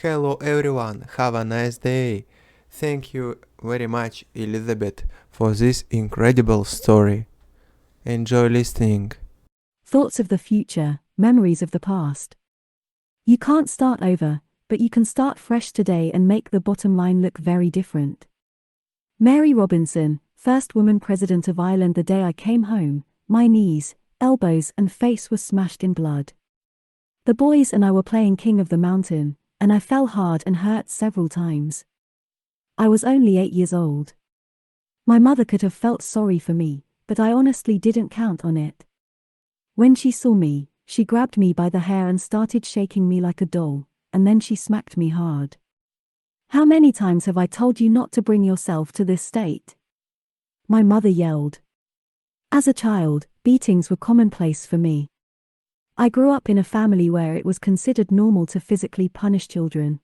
Hello everyone, have a nice day. Thank you very much, Elizabeth, for this incredible story. Enjoy listening. Thoughts of the future, memories of the past. You can't start over, but you can start fresh today and make the bottom line look very different. Mary Robinson, first woman president of Ireland. The day I came home, my knees, elbows, and face were smashed in blood. The boys and I were playing King of the Mountain, and I fell hard and hurt several times. I was only 8 years old. My mother could have felt sorry for me, but I honestly didn't count on it. When she saw me, she grabbed me by the hair and started shaking me like a doll, and then she smacked me hard. "How many times have I told you not to bring yourself to this state?" My mother yelled. As a child, beatings were commonplace for me. I grew up in a family where it was considered normal to physically punish children.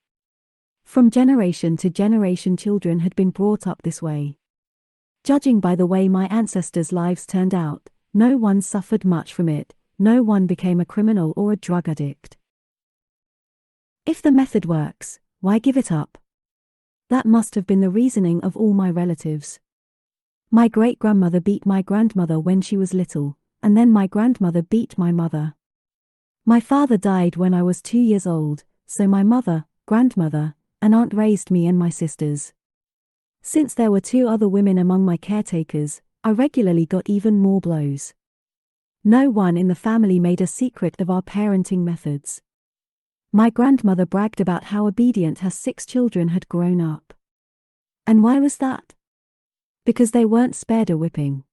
From generation to generation, children had been brought up this way. Judging by the way my ancestors' lives turned out, no one suffered much from it, no one became a criminal or a drug addict. If the method works, why give it up? That must have been the reasoning of all my relatives. My great-grandmother beat my grandmother when she was little, and then my grandmother beat my mother. My father died when I was 2 years old, so my mother, grandmother, and aunt raised me and my sisters. Since there were 2 other women among my caretakers, I regularly got even more blows. No one in the family made a secret of our parenting methods. My grandmother bragged about how obedient her 6 children had grown up. And why was that? Because they weren't spared a whipping.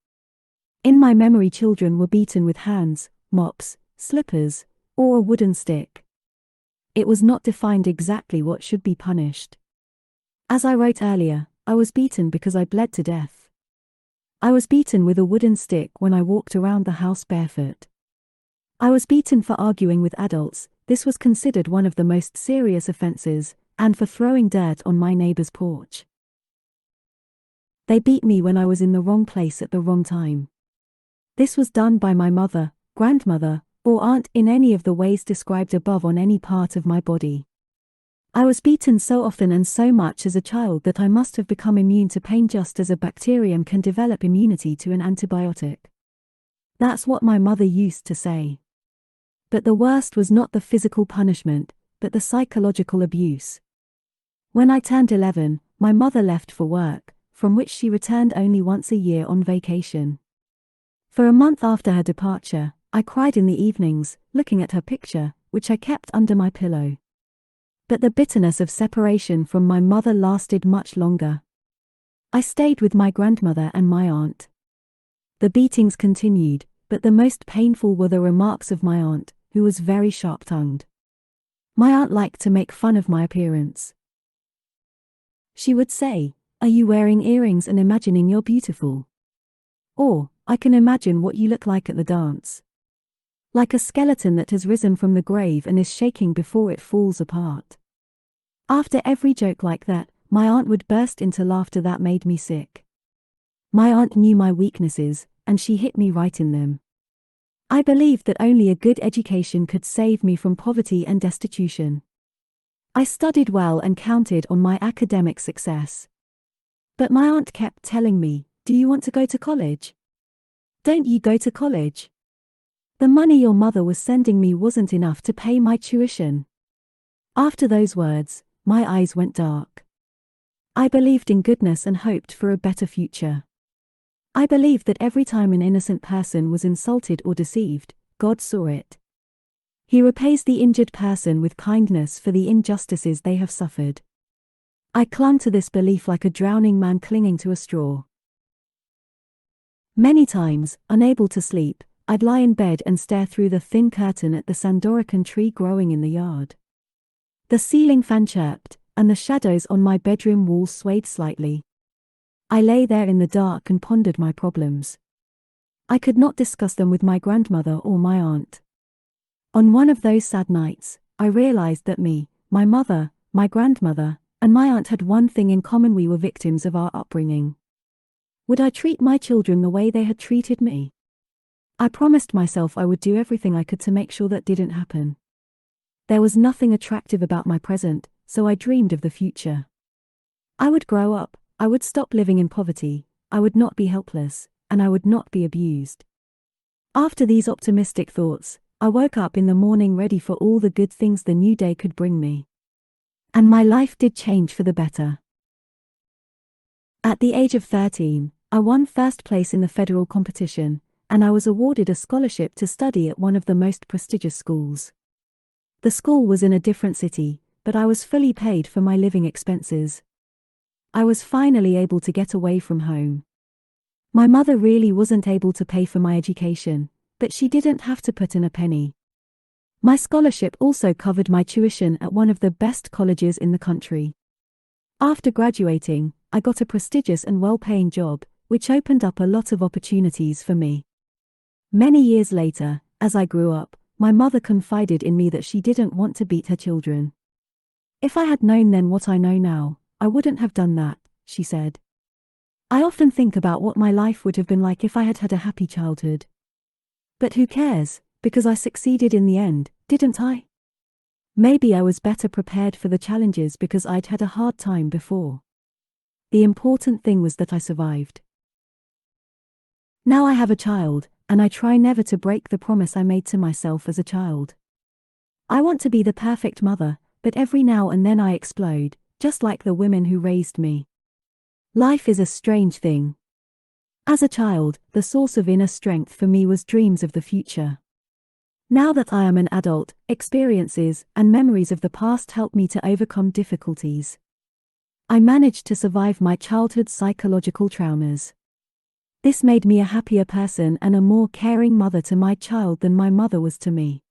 In my memory, children were beaten with hands, mops, slippers, or a wooden stick. It was not defined exactly what should be punished. As I wrote earlier, I was beaten because I bled to death. I was beaten with a wooden stick when I walked around the house barefoot. I was beaten for arguing with adults. This was considered one of the most serious offenses, and for throwing dirt on my neighbor's porch. They beat me when I was in the wrong place at the wrong time. This was done by my mother, grandmother, or aunt in any of the ways described above on any part of my body. I was beaten so often and so much as a child that I must have become immune to pain, just as a bacterium can develop immunity to an antibiotic. That's what my mother used to say. But the worst was not the physical punishment, but the psychological abuse. When I turned 11, my mother left for work, from which she returned only once a year on vacation. For a month after her departure, I cried in the evenings, looking at her picture, which I kept under my pillow. But the bitterness of separation from my mother lasted much longer. I stayed with my grandmother and my aunt. The beatings continued, but the most painful were the remarks of my aunt, who was very sharp-tongued. My aunt liked to make fun of my appearance. She would say, "Are you wearing earrings and imagining you're beautiful?" Or, "I can imagine what you look like at the dance. Like a skeleton that has risen from the grave and is shaking before it falls apart." After every joke like that, my aunt would burst into laughter that made me sick. My aunt knew my weaknesses, and she hit me right in them. I believed that only a good education could save me from poverty and destitution. I studied well and counted on my academic success. But my aunt kept telling me, "Do you want to go to college? Don't you go to college? The money your mother was sending me wasn't enough to pay my tuition." After those words, my eyes went dark. I believed in goodness and hoped for a better future. I believed that every time an innocent person was insulted or deceived, God saw it. He repays the injured person with kindness for the injustices they have suffered. I clung to this belief like a drowning man clinging to a straw. Many times, unable to sleep, I'd lie in bed and stare through the thin curtain at the sandorican tree growing in the yard. The ceiling fan chirped, and the shadows on my bedroom walls swayed slightly. I lay there in the dark and pondered my problems. I could not discuss them with my grandmother or my aunt. On one of those sad nights, I realized that me, my mother, my grandmother, and my aunt had one thing in common: we were victims of our upbringing. Would I treat my children the way they had treated me? I promised myself I would do everything I could to make sure that didn't happen. There was nothing attractive about my present, so I dreamed of the future. I would grow up, I would stop living in poverty, I would not be helpless, and I would not be abused. After these optimistic thoughts, I woke up in the morning ready for all the good things the new day could bring me. And my life did change for the better. At the age of 13, I won first place in the federal competition, and I was awarded a scholarship to study at one of the most prestigious schools. The school was in a different city, but I was fully paid for my living expenses. I was finally able to get away from home. My mother really wasn't able to pay for my education, but she didn't have to put in a penny. My scholarship also covered my tuition at one of the best colleges in the country. After graduating, I got a prestigious and well-paying job, which opened up a lot of opportunities for me. Many years later, as I grew up, my mother confided in me that she didn't want to beat her children. "If I had known then what I know now, I wouldn't have done that," she said. I often think about what my life would have been like if I had had a happy childhood. But who cares, because I succeeded in the end, didn't I? Maybe I was better prepared for the challenges because I'd had a hard time before. The important thing was that I survived. Now I have a child, and I try never to break the promise I made to myself as a child. I want to be the perfect mother, but every now and then I explode, just like the women who raised me. Life is a strange thing. As a child, the source of inner strength for me was dreams of the future. Now that I am an adult, experiences and memories of the past help me to overcome difficulties. I managed to survive my childhood's psychological traumas. This made me a happier person and a more caring mother to my child than my mother was to me.